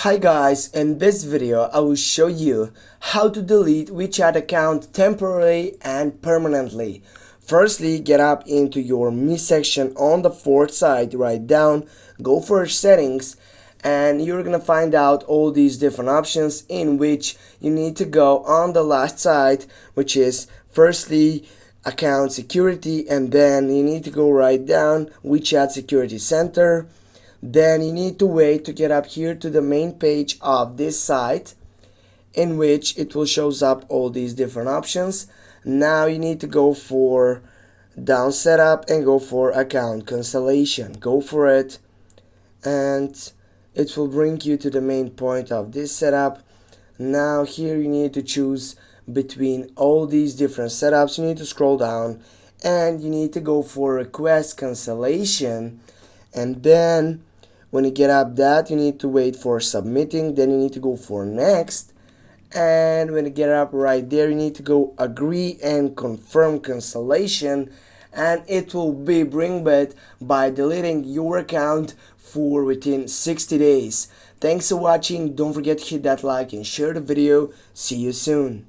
Hi guys, in this video I will show you how to delete WeChat account temporarily and permanently. Firstly, get up into your Me section on the fourth side, right down, go for settings, and you're gonna find out all these different options in which you need to go on the last side, which is firstly account security, and then you need to go right down WeChat security center. Then you need to wait to get up here to the main page of this site, in which it will shows up all these different options. Now you need to go for down setup and go for account cancellation. Go for it and it will bring you to the main point of this setup. Now here you need to choose between all these different setups. You need to scroll down and you need to go for request cancellation, and then when you get up that, you need to wait for submitting, then you need to go for next, and when you get up right there, you need to go agree and confirm cancellation, and it will be bring back by deleting your account for within 60 days. Thanks for watching. Don't forget to hit that like and share the video. See you soon.